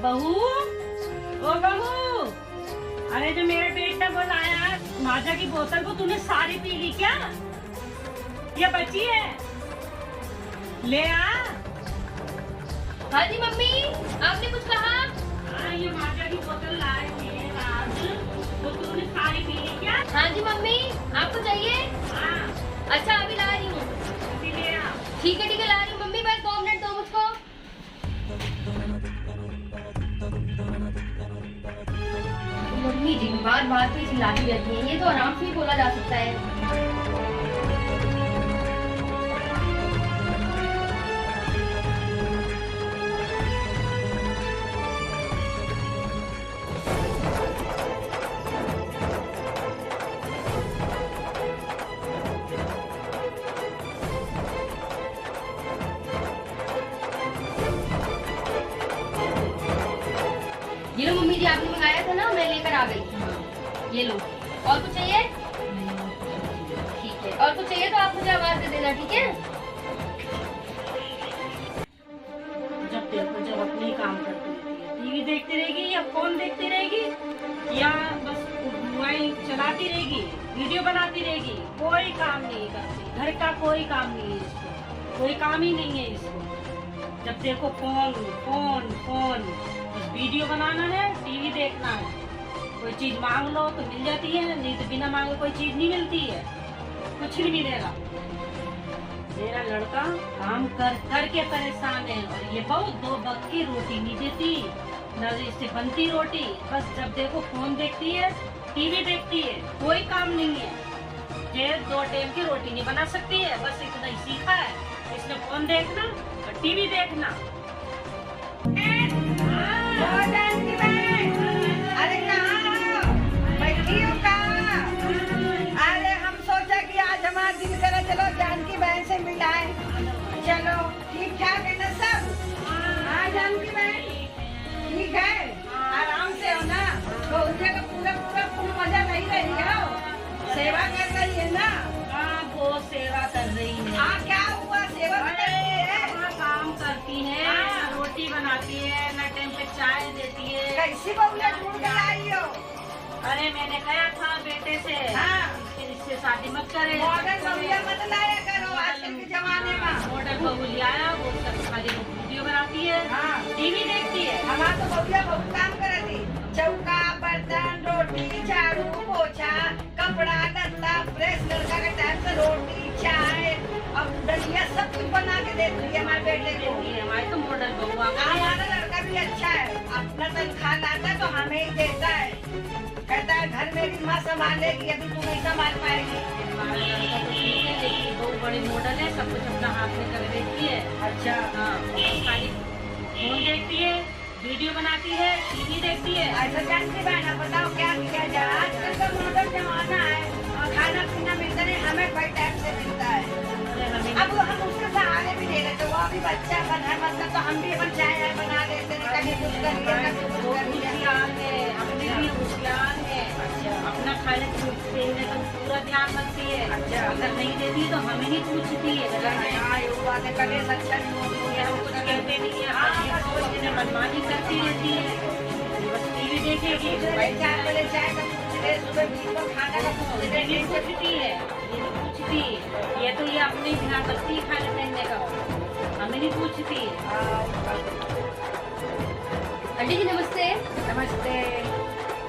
बहू, ओ बहू, अरे जो मेरा बेटा को लाया माजा की बोतल को तूने सारी पी ली क्या? ये बची है, ले आ। हाँ जी मम्मी, आपने कुछ कहा? हाँ, ये माजा की बोतल लाए थे आज, तो तूने सारी पी ली क्या? हाँ जी मम्मी, आपको चाहिए? हाँ। अच्छा अभी ला रही हूँ। अभी ले आ। ठीक है ला रही हूँ मम्मी, बस 2 मिनट दो मुझको। मम्मी जी बार बार पे चिल्लाती रहती हैं, ये तो आराम से ही बोला जा सकता है। ये लो मम्मी जी, आपने मंगाया था ना, मैं लेकर आ गई। ये लो। और कुछ चाहिए? ठीक है, और कुछ चाहिए तो आप मुझे आवाज दे देना, ठीक है? जब देखो जब अपने काम करती रहती है, टीवी देखती रहेगी या फोन देखती रहेगी या बस मोबाइल चलाती रहेगी, वीडियो बनाती रहेगी, कोई काम नहीं करती। घर का कोई काम नहीं है इसको, कोई काम ही नहीं है इसको। जब देखो फोन फोन फोन, बस वीडियो बनाना है, टीवी देखना है। कोई चीज मांग लो तो मिल जाती है, नहीं तो बिना मांगे कोई चीज नहीं मिलती है, कुछ नहीं मिलेगा। मेरा लड़का काम कर करके परेशान है और ये बहुत 2 वक्त की रोटी नहीं देती, न इससे बनती रोटी। बस जब देखो फोन देखती है, टीवी देखती है, कोई काम नहीं है। ये 2 टाइम की रोटी नहीं बना सकती है, बस इतना ही सीखा है इसने, फोन देखना और टीवी देखना। अरे कहाँ हो? बैठी हो कहाँ? अरे हम सोचा कि आज हमारा दिल करे चलो जानकी बहन से मिलाए। चलो ठीक ठाक है ना सब? हाँ जानकी बहन ठीक है, आराम से हो ना? बहुरिया का पूरा पूरा फुल मजा नहीं रही हो, सेवा कर रही है ना? हाँ वो सेवा कर रही है। हाँ क्या हुआ, सेवा कर रही है? अपना काम करती है, हाँ। रोटी बनाती है, ना टाइम पे चाय देती है। कैसी बहुरिया ढूंढ के लाई हो? अरे मैंने कहा था बेटे से, हाँ। फिर इससे शादी मत करे। मॉडर्न बहुरिया मत लाया करो आजकल के जमाने में। मॉडल बहू ले आया, वो सब खाली वीडियो बनाती है, हाँ। टीवी देखती है। हमारा तो बहुरिया बहुत काम करे थी, चौका बर्तन रोटी झाड़ू पोछा कपड़ा लत्ता फ्रेश, लड़का के टाइम से रोटी चाय और दलिया सब कुछ बना के देती है हमारे बेटे को। हमारी तो मॉडल बहू आ गई है। हमारा लड़का भी अच्छा है, अपना तनख्वाह लाता है तो हमें ही देता है, कहता है घर मेरी माँ संभालेगी, अभी तू नहीं संभाल पाएगी। हमारा लड़का तो ठीक है, लेकिन बहुत बड़ी मॉडल है, सब कुछ अपना हाथ में कर देती है। अच्छा हाँ, खाली फोन देखती है, वीडियो बनाती है, टीवी देखती है। ऐसा जानती बहना, बताओ क्या किया जाए? आजकल तो मॉडर्न जमाना है और खाना पीना मिलता नहीं, हमें कोई टाइम से मिलता है। अब हम उसके सहारे भी ले लेते, वो अभी बच्चा बन है, मतलब तो हम भी अपन चाय बना देते हैं, कभी कुछ कर लिया कभी कुछ कर लिया। होशियार है, अपने भी होशियार है। अपना खाने पीने का पूरा ध्यान रखती है। अच्छा। अगर नहीं देती तो हमें ही पूछती है। हाँ ये हुआ कि कले सच्चा नहीं हो गया, हम कुछ कहते नहीं है, हाँ सोचने मनमानी करती रहती है, बस टीवी देखेगी। भाई 4 बजे चाय का पूछ ले, सुबह 20 को खाने का पूछ ले, नहीं पूछती है, ये नहीं पूछती, ये तो ये अपने ध्यान रखती है खाने पीने का, हमें नहीं पूछती है। आंटी जी नमस्ते। नमस्ते।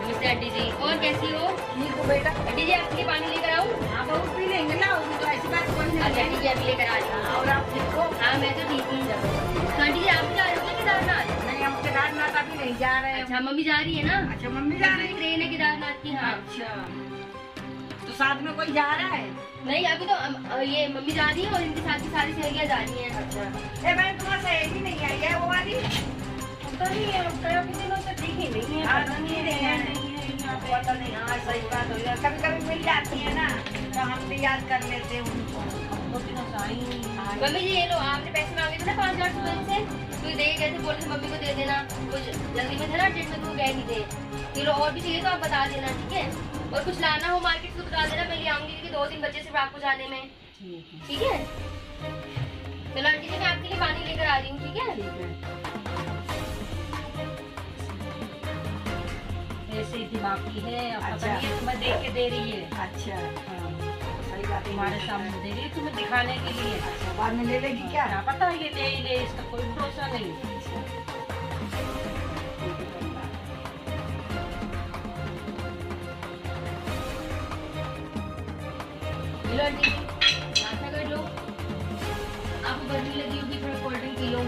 नमस्ते आंटी जी, और कैसी हो? ठीक हो बेटा? आंटी जी आपके लिए पानी लेकर आऊँ? हाँ बहुत पी लेंगे ना, तो ऐसी बात कोई नहीं अच्छा है। आंटी जी अभी लेकर आ रही हूँ। और आप ठीक हो? हाँ मैं तो ठीक हूँ। तो आंटी जी आप जा रहे हो केदारनाथ? नहीं हम केदारनाथ अभी नहीं जा रहे हैं। अच्छा मम्मी जा रही है ना? अच्छा मम्मी जा रही है? ट्रेन है केदारनाथ की। हाँ अच्छा तो साथ में कोई जा रहा है? नहीं अभी तो ये मम्मी जा रही है और इनके साथ की सारी सहेलियाँ जा रही हैं। अच्छा ए भाई तुम्हारा सहेली नहीं आई है वो वाली? पता नहीं है, कई दिनों से ठीक ही नहीं है। हाँ नहीं रही है, पता नहीं। हाँ सही बात हो गया, कभी कभी मिल जाती है ना तो हम भी याद कर लेते हैं उनको। दो दिनों से आई नहीं। मम्मी जी ये लो, आपने पैसे मांगे थे ना 5,000 सुबह से, तो कोई दे गए थे, बोले थे मम्मी को दे देना, कुछ जल्दी में थे ना, डेट में तो गए नहीं थे। ये लो और भी चाहिए तो आप बता देना, ठीक है। और कुछ लाना हो मार्केट से बता देना, मैं ले आऊंगी, क्योंकि 2 दिन बच्चे सिर्फ आपको जाने में, ठीक है। चलो आंटी जी, मैं आपके लिए पानी लेकर आ रही हूँ, ठीक है। ऐसे ही दिमागी है, अब पता अच्छा। नहीं तुम्हें देख के दे रही है। अच्छा हाँ, सही बात है, तुम्हारे सामने दे रही है तुम्हें दिखाने के लिए। अच्छा, बाद में ले लेगी क्या? क्या पता ये ले ही ले, इसका कोई भरोसा नहीं। लो आंटी जी, नाश्ता कर लो, आपको गर्मी लगी होगी, थोड़ा कोल्ड ड्रिंक पी लो।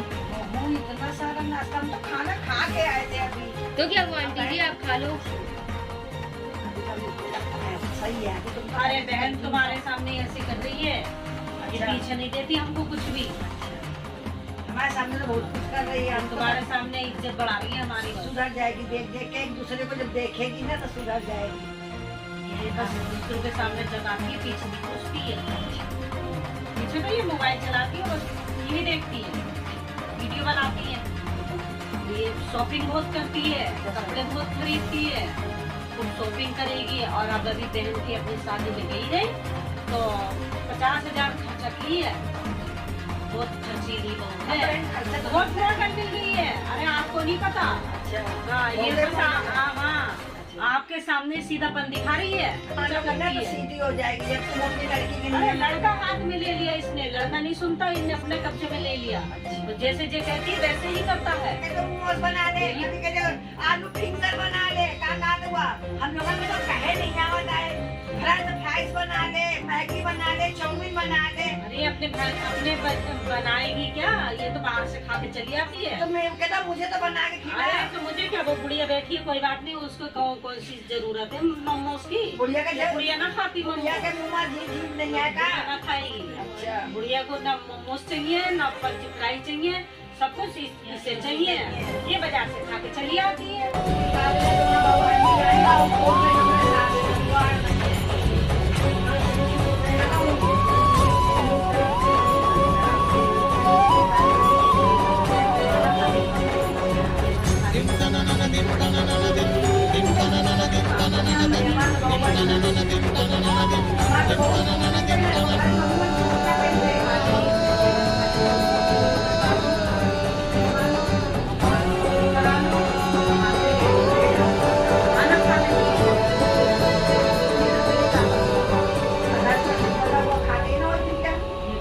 इतना सारा नाश्ता, हम तो खाना खा के आए थे अभी। तो क्या हुआ आंटी जी, आप खा लो। सही है, अभी तुम अरे बहन तुम्हारे सामने ऐसे कर रही है, ये अच्छा। पीछे नहीं देती हमको कुछ भी। हमारे सामने तो बहुत कुछ कर रही है, हम तुम्हारे सामने इज्जत बढ़ा रही है हमारी। सुधर जाएगी, देख देख के एक दूसरे को जब देखेगी ना तो सुधर जाएगी। ये बस दूसरों के सामने जगाती है, पीछे भी पूछती है। पीछे तो ये मोबाइल चलाती है, बस टीवी देखती है, वीडियो बनाती है, ये शॉपिंग बहुत करती है, कपड़े बहुत खरीदती है, खूब शॉपिंग करेगी। और अब अभी बहन की अपनी शादी में गई रही तो 50,000 खर्चा की है। बहुत खर्चीली बहू है, बहुत मॉडर्न मिल गई है। अरे आपको नहीं पता? हाँ, ये बस हाँ, आपके सामने सीधापन दिखा रही है। खाना करना तो सीधी हो जाएगी जब तुम अपनी लड़की के अरे लिए। लड़का हाथ में ले लिया इसने, लड़का नहीं सुनता, इसने अपने कब्जे में ले लिया। तो जैसे जो कहती है वैसे ही करता है। तो मोमोज बना ले, कभी के जो आलू फिंगर बना ले, का हुआ हम लोगों में तो कहे नहीं आवत है। फ्रेंच फ्राइज बना ले, मैगी बना ले, चाउमीन बना ले। अरे अपने बनाएगी क्या? ये तो बाहर से खा के चली आती है। तो मैं कहता मुझे तो बना के खिला। अरे तो मुझे क्या, वो बुढ़िया बैठी है, कोई बात नहीं, उसको कौन सी जरूरत है मोमोज की? बुढ़िया का ये बुढ़िया ना खाती बुढ़िया मोमोज, के मुँह में जीभ नहीं है का? ना खाएगी। अच्छा। बुढ़िया को ना मोमोज चाहिए, ना पंच फ्राई चाहिए, सब कुछ इससे चाहिए। ये बाजार से खा के चली आती है।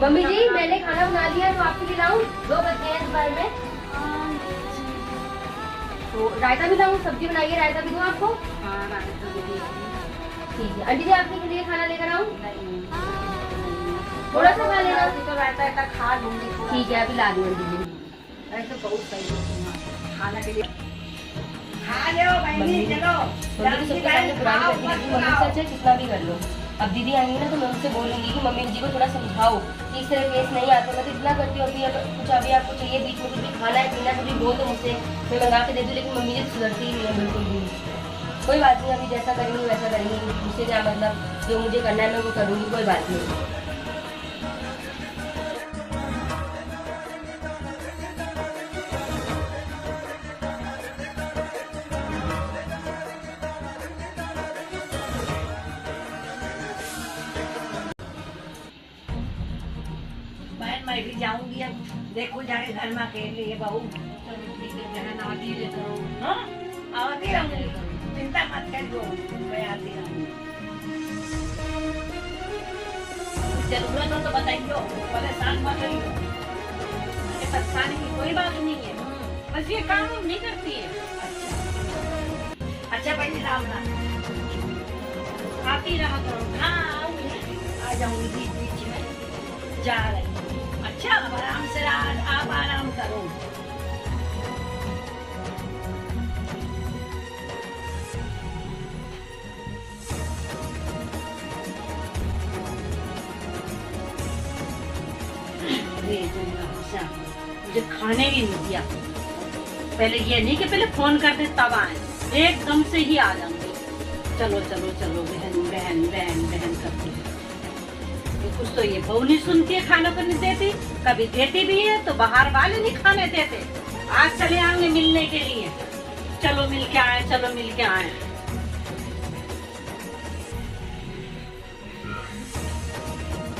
मम्मी जी, मैंने खाना बना लिया, तो आपको खिलाऊं? 2 बज गए हैं दोपहर में। तो रायता भी लाऊं? सब्जी बनाइए, रायता भी दूं आपको? ठीक है। आंटी जी, आपके लिए खाना लेकर आऊं? थोड़ा सा खा लेना। तो रायता खा लूंगी। ठीक है, अभी ला दूं आंटी जी। ऐसे बहुत सही है खाना के लिए। खा लो बहनी, चलो। मम्मी तो सबके सामने पुरानी करती रहती है, मम्मी सच है, कितना भी कर लो। अब दीदी आएंगी ना तो मैं उनसे बोलूंगी कि मम्मी जी को थोड़ा समझाओ कि इस तरह केस नहीं आते। मैं तो इतना करती हूँ, अभी अगर कुछ अभी आपको चाहिए, बीच में कुछ भी खाना है पीना, कुछ भी बोल दो मुझसे, मैं मंगा के दे दूँ, लेकिन मम्मी जी तो सुधरती ही नहीं है बिल्कुल भी। कोई बात नहीं, अभी जैसा करेंगी वैसा करेंगी, मुझसे क्या मतलब, जो मुझे करना है मैं वो करूँगी, कोई बात नहीं। मैं भी जाऊंगी अब, देखो जाके घर में अकेले है बहू। बहन आती है तो हाँ, आती रहूंगी, चिंता मत करो, मैं आती रहूंगी। जरूरत हो तो बताइयो, परेशान मत करियो। परेशानी की कोई बात नहीं है, बस ये काम नहीं करती है। अच्छा बहनी, राम राम। आती रहा करो। हाँ आऊंगी, आ जाऊंगी बीच बीच में, जा रही। अच्छा अब आराम से आप आराम करो। मुझे खाने भी नहीं दिया। पहले ये नहीं कि पहले फोन कर दे तब आए, एकदम से ही आ जाऊंगी। चलो चलो चलो बहन बहन बहन बहन करती है। कुछ तो ये बहू नहीं सुनती है, खाने को नहीं देती, कभी देती भी है तो बाहर वाले नहीं खाने देते। आज चले आएंगे मिलने के लिए, चलो मिल के आए, चलो मिल के आए।